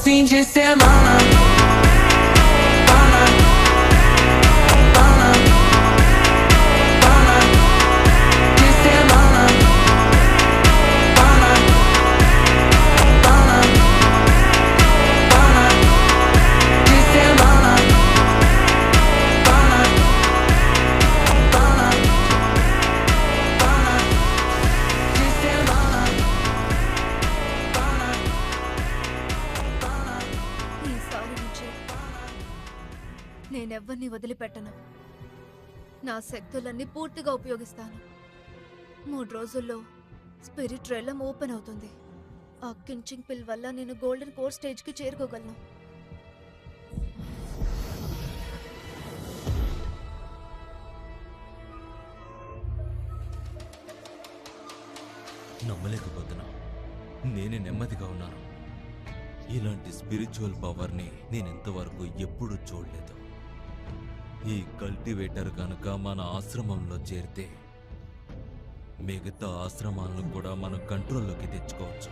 fim de semana. ఈసారి నుంచి నేనెవ్వరిని వదిలిపెట్టను. నా శక్తులన్నీ పూర్తిగా ఉపయోగిస్తాను. 3 రోజుల్లో స్పిరిట్ రేలం ఓపెన్ అవుతుంది. ఆ కించింగ్ పిల్ వల్ల నేను గోల్డెన్ కోర్ స్టేజ్కి చేరుకోగలను. నమ్మలేకపోతున్నా. నేనే నెమ్మదిగా ఉన్నాను. ఇలాంటి స్పిరిచువల్ పవర్ని నేనింతవరకు ఎప్పుడూ చూడలేదు. ఈ కల్టివేటర్ కనుక మన ఆశ్రమంలో చేరితే మిగతా ఆశ్రమాలను కూడా మన కంట్రోల్లోకి తెచ్చుకోవచ్చు.